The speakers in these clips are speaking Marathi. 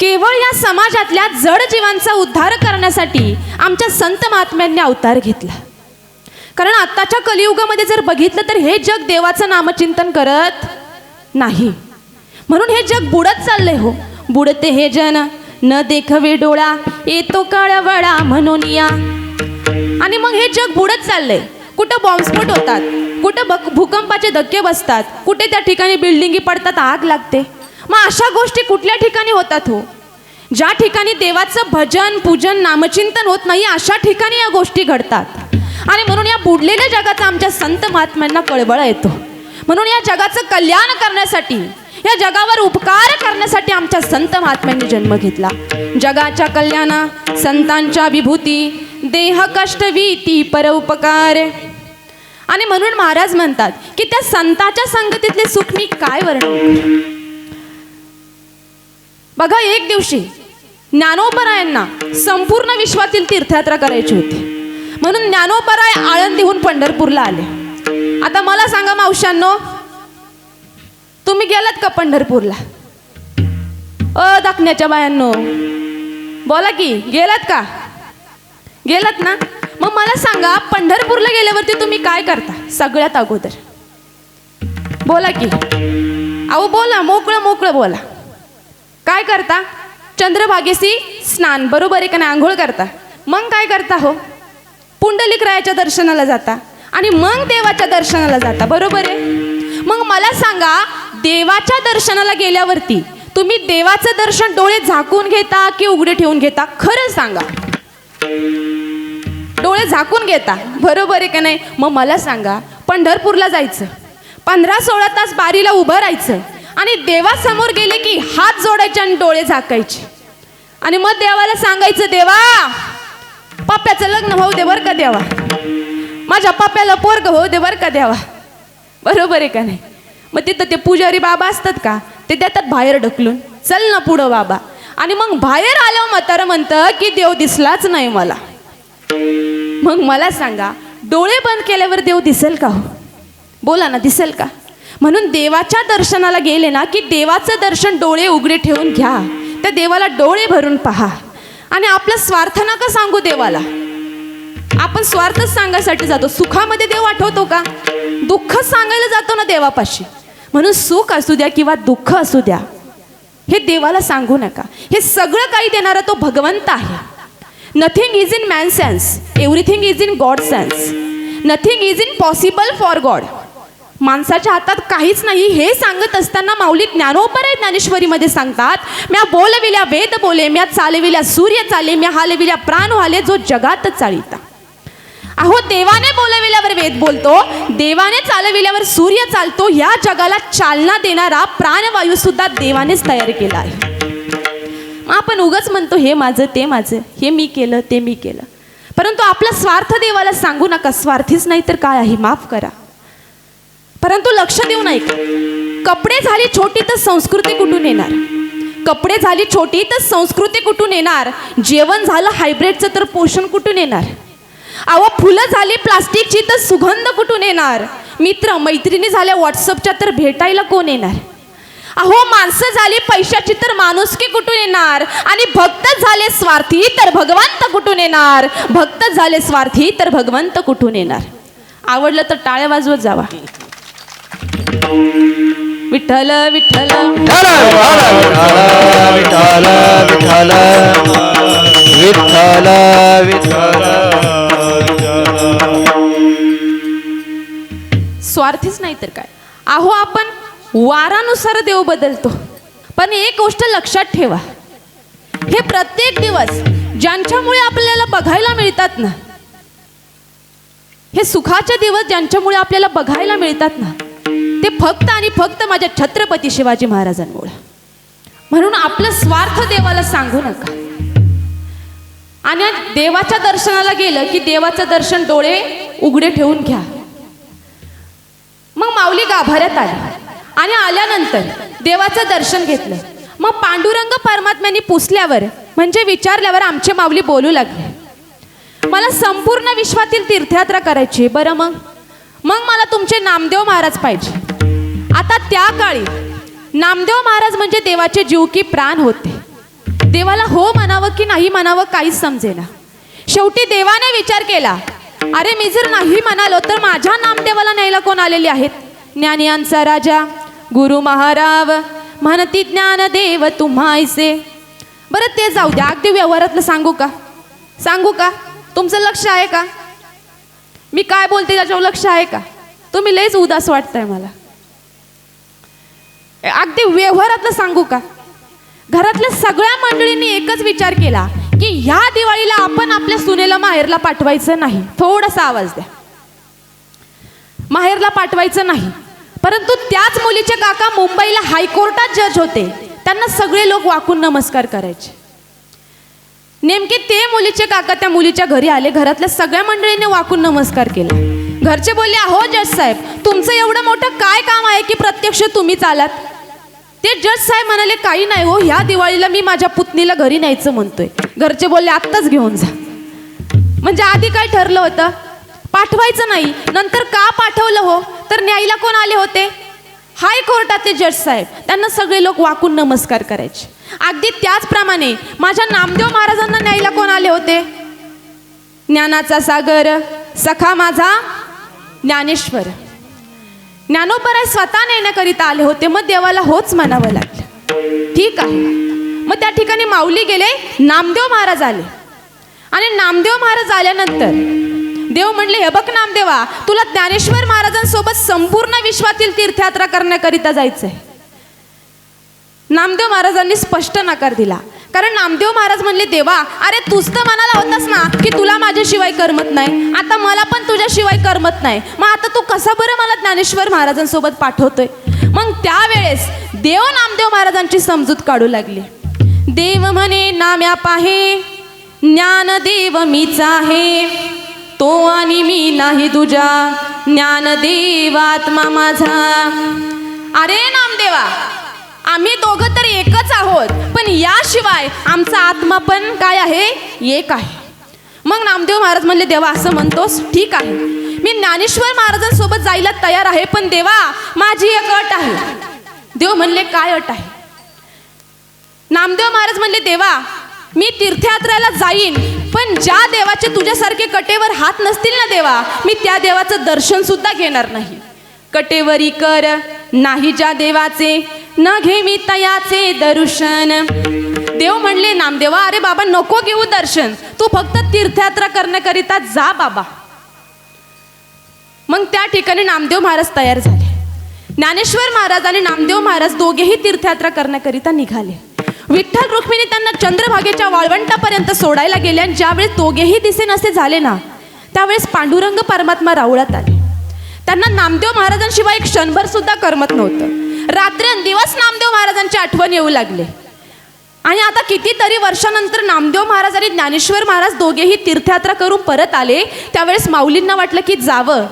केवळ या समाजातल्या जड जीवांचा उद्धार करण्यासाठी आमच्या संत महात्म्यांनी अवतार घेतला. कारण आत्ताच्या कलियुगामध्ये जर बघितलं तर हे जग देवाचं नामचिंतन करत नाही. म्हणून हे जग बुडत चाललंय. हो, बुडते हे जन न देखवे डोळा, येतो काळवळा म्हणून या. आणि मग हे जग बुडत चाललंय. कुठं बॉम्बस्फोट होतात, कुठं भूकंपाचे धक्के बसतात, कुठे त्या ठिकाणी बिल्डिंगी पडतात, आग लागते. मग अशा गोष्टी कुठल्या ठिकाणी होतात? हो, ज्या ठिकाणी देवाचं भजन पूजन नामचिंतन होत नाही अशा ठिकाणी या गोष्टी घडतात. आणि म्हणून या बुडलेल्या जगाचा आमच्या संत महात्म्यांना कळवळा येतो. म्हणून या जगाचं कल्याण करण्यासाठी, या जगावर उपकार करण्यासाठी आमच्या संत महात्म्यांनी जन्म घेतला. जगाच्या कल्याणा संतांच्या विभूती, देह कष्ट वीती परोपकार. आणि म्हणून महाराज म्हणतात की त्या संताच्या संगतीतले सुख मी काय वर्णन करू. बघा, एक दिवशी ज्ञानोबरायांना संपूर्ण विश्वातील तीर्थयात्रा करायची होती. म्हणून ज्ञानोबराय आळंदीहून पंढरपूरला आले. आता मला सांगा मावशांनो, तुम्ही गेलात का पंढरपूरला? दाखण्याच्या बायांनो बोला की, गेलात का? गेलात ना? मग मला सांगा, पंढरपूरला गेल्यावरती तुम्ही काय करता सगळ्यात अगोदर? बोला की, अहो बोला, मोकळं मोकळं बोला. काय करता? चंद्रभागेशी स्नान, बरोबर आहे का नाही? आंघोळ करता. मग काय करता? हो, पुंडलिकरायाच्या दर्शनाला जाता आणि मग देवाच्या दर्शनाला जाता, बरोबर आहे? मग मला सांगा, देवाच्या दर्शनाला गेल्यावरती तुम्ही देवाचं दर्शन डोळे झाकून घेता की उघडे ठेवून घेता? खरं सांगा. डोळे झाकून घेता, बरोबर आहे का नाही? मग मला सांगा, पंढरपूरला जायचं, 15-16 तास बारीला उभं राहायचं आणि देवासमोर गेले की हात जोडायचे आणि डोळे झाकायचे आणि मग देवाला सांगायचं, देवा पप्प्याचं लग्न होऊ दे बरं का देवा, माझ्या पप्प्याला पोरग होऊ दे बरं का देवा, बरोबर आहे का नाही? मग तिथं ते पुजारी बाबा असतात का, ते देतात बाहेर ढकलून, चल ना पुढं बाबा. आणि मग बाहेर आल्यावर म्हातारं म्हणतं की देव दिसलाच नाही मला. मग मला सांगा, डोळे बंद केल्यावर देव दिसेल का? हो, बोला ना, दिसेल का? म्हणून देवाच्या दर्शनाला गेले ना की देवाचं दर्शन डोळे उघडे ठेवून घ्या, त्या देवाला डोळे भरून पहा. आणि आपला स्वार्थ नका सांगू देवाला. आपण स्वार्थच सांगायसाठी जातो. सुखामध्ये देव आठवतो का? दुःख सांगायला जातो ना देवापाशी. म्हणून सुख असू द्या किंवा दुःख असू द्या, हे देवाला सांगू नका. हे सगळं काही देणारा तो भगवंत आहे. Nothing is in man sense, everything is in God sense. Nothing is in possible for God. माणसाच्या हातात काहीच नाही हे सांगत असताना माऊली ज्ञानोबराय ज्ञानेश्वरीमध्ये सांगतात, म्या बोलविल्या वेद बोले, म्या चालविल्या सूर्य चाले, म्या हालविल्या प्राण हाले, जो जगात चालिता. अहो, देवाने बोलविल्यावर वेद बोलतो, देवाने चालविल्यावर सूर्य चालतो. या जगाला चालना देणारा प्राणवायू सुद्धा देवानेच तयार केला आहे. मग आपण उगाच म्हणतो हे माझं ते माझं, हे मी केलं ते मी केलं. परंतु आपला स्वार्थ देवाला सांगू नका. स्वार्थीच नाही तर काय आहे, माफ करा. परंतु लक्ष देऊ नये. कपडे झाली छोटी तर संस्कृती कुठून येणार? कपडे झाली छोटी तर संस्कृती कुठून येणार? जेवण झालं हायब्रिडचं तर पोषण कुठून येणार? अहो, फुलं झाली प्लास्टिकची तर सुगंध कुठून येणार? मित्र मैत्रिणी झाल्या व्हॉट्सअपच्या तर भेटायला कोण येणार? अहो, माणसं झाली पैशाची तर माणुसकी कुठून येणार? आणि भक्त झाले स्वार्थी तर भगवंत कुठून येणार? भक्त झाले स्वार्थी तर भगवंत कुठून येणार? आवडलं तर टाळ्या वाजवत जावा. विठ्ठल विठ्ठल विठ्ठल विठ्ठल. स्वार्थीच नाही तर काय. अहो, आपण वारानुसार देव बदलतो. पण एक गोष्ट लक्षात ठेवा, हे प्रत्येक दिवस ज्यांच्यामुळे आपल्याला बघायला मिळतात ना, हे सुखाचे दिवस ज्यांच्यामुळे आपल्याला बघायला मिळतात ना, ते फक्त आणि फक्त माझ्या छत्रपती शिवाजी महाराजांमुळे. म्हणून आपलं स्वार्थ देवाला सांगू नका. आणि देवाच्या दर्शनाला गेलं की देवाचं दर्शन डोळे उघडे ठेवून घ्या. मग माऊली गाभाऱ्यात आली आणि आल्यानंतर देवाचं दर्शन घेतलं. मग पांडुरंग परमात्म्यांनी पुसल्यावर म्हणजे विचारल्यावर आमचे माऊली बोलू लागले, मला संपूर्ण विश्वातील तीर्थयात्रा करायची. बरं, मग मला तुमचे नामदेव महाराज पाहिजे. आता त्या काळी नामदेव महाराज म्हणजे देवाचे जीव की प्राण होते. देवाला हो म्हणावं की नाही म्हणावं काहीच समजेना. शेवटी देवाने विचार केला, अरे मी जर नाही म्हणालो तर माझ्या नामदेवाला न्यायला कोण आलेले आहेत? ज्ञानियांचा राजा गुरु महाराव म्हणती ज्ञानदेव तुम्हायसे. बरं ते जाऊ द्या, अगदी व्यवहारातलं सांगू का? तुमचं लक्ष आहे का? मी काय बोलते त्याच्यावर लक्ष आहे का? तुम्ही लयच उदास वाटताय मला. अगदी व्यवहारातलं सांगू का? घरातल्या सगळ्या मंडळींनी एकच विचार केला की ह्या दिवाळीला आपण आपल्या सुनेला माहेरला पाठवायचं नाही. थोडासा आवाज द्या. माहेरला पाठवायचं नाही. परंतु त्याच मुलीचे काका मुंबईला हायकोर्टात जज होते. त्यांना सगळे लोक वाकून नमस्कार करायचे. नेमके ते मुलीचे काका त्या मुलीच्या घरी आले. घरातल्या सगळ्या मंडळींनी वाकून नमस्कार केला. घरचे बोलले, अहो जज साहेब, तुमचं एवढं मोठं काय काम आहे की प्रत्यक्ष तुम्हीच आलात? ते जज साहेब म्हणाले, काही नाही हो, ह्या दिवाळीला मी माझ्या पुतणीला घरी न्यायचं म्हणतोय. घरचे बोलले, आत्ताच घेऊन जा. म्हणजे आधी काय ठरलं होतं? पाठवायचं नाही. नंतर का पाठवलं हो? तर न्यायला कोण आले होते? हायकोर्टातले जज साहेब. त्यांना सगळे लोक वाकून नमस्कार करायचे. अगदी त्याचप्रमाणे माझ्या नामदेव महाराजांना न्यायला कोण आले होते? ज्ञानाचा सागर सखा माझा ज्ञानेश्वर. ज्ञानोबराय स्वतः नेण्याकरिता आले होते. मग देवाला होच म्हणावं लागलं. ठीक आहे. मग त्या ठिकाणी माऊली गेले, नामदेव महाराज आले. आणि नामदेव महाराज आल्यानंतर देव म्हणले, हे बघ नामदेवा, तुला ज्ञानेश्वर महाराजांसोबत संपूर्ण विश्वातील तीर्थयात्रा करण्याकरिता जायचंय. नामदेव महाराजांनी स्पष्ट नकार दिला. कारण नामदेव महाराज म्हणले, देवा, अरे तूच तर म्हणाला होतास ना की तुला माझ्याशिवाय करमत नाही. आता मला पण तुझ्याशिवाय करमत नाही. मग आता तू कसा बरं मला ज्ञानेश्वर महाराजांसोबत पाठवतोय? मग त्यावेळेस देव नामदेव महाराजांची समजूत काढू लागले. देव म्हणे नाम्या पाहे, ज्ञानदेव मीच आहे, तो आणि मी नाही तुझ्या, ज्ञानदेव आत्मा माझा. अरे नामदेवा, आम्ही दोघं तर एकच आहोत, पण याशिवाय आमचा आत्मा पण काय आहे? एक आहे. मग नामदेव महाराज म्हणले, देवा असं म्हणतोस? ठीक आहे, मी ज्ञानेश्वर महाराजांसोबत जायला तयार आहे, पण देवा माझी एक अट आहे. देव म्हणले, काय अट आहे? नामदेव महाराज म्हणले, देवा मी तीर्थयात्रेला जाईन, पण ज्या देवाचे तुझ्यासारखे कटेवर हात नसतील ना देवा, मी त्या देवाचं दर्शन सुद्धा घेणार नाही. कटेवरी कर नाही ज्या देवाचे, न घे मी तयाचे दर्शन. देव म्हणले, नामदेवा, अरे बाबा नको घेऊ दर्शन, तू फक्त तीर्थयात्रा करण्याकरिता जा बाबा. मग त्या ठिकाणी नामदेव महाराज तयार झाले. ज्ञानेश्वर महाराज आणि नामदेव महाराज दोघेही तीर्थयात्रा करण्याकरिता निघाले. विठ्ठल रुक्मिणी त्यांना चंद्रभागेच्या वाळवंटापर्यंत सोडायला गेले. आणि ज्यावेळेस दोघेही दिसेनासे झाले ना, त्यावेळेस पांडुरंग परमात्मा रावळात आले. त्यांना नामदेव महाराजांशिवाय एक क्षणभर सुद्धा करमत नव्हतं. रात्रंदिवस नामदेव महाराजांची आठवण येऊ लागले. आणि आता कितीतरी वर्षानंतर नामदेव महाराज आणि ज्ञानेश्वर महाराज दोघेही तीर्थयात्रा करून परत आले. त्यावेळेस माऊलींना वाटलं की जावं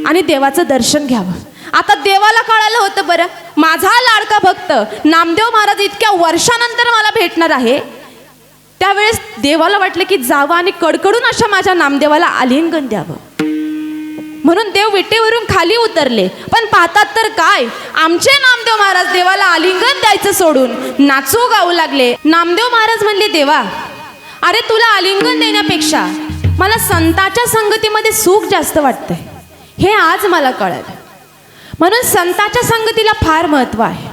आणि देवाचं दर्शन घ्यावं. आता देवाला कळालं होतं, बरं माझा लाडका भक्त नामदेव महाराज इतक्या वर्षानंतर मला भेटणार आहे. त्यावेळेस देवाला वाटलं की जावं आणि कडकडून अशा माझ्या नामदेवाला आलिंगन द्यावं. म्हणून देव विटेवरून खाली उतरले. पण पाहतात तर काय, आमचे नामदेव महाराज देवाला आलिंगन द्यायचं सोडून नाचू गाऊ लागले. नामदेव महाराज म्हणले, देवा, अरे तुला आलिंगन देण्यापेक्षा मला संताच्या संगतीमध्ये सुख जास्त वाटतंय, हे आज मला कळलं. म्हणून संताच्या संगतीला फार महत्त्व आहे.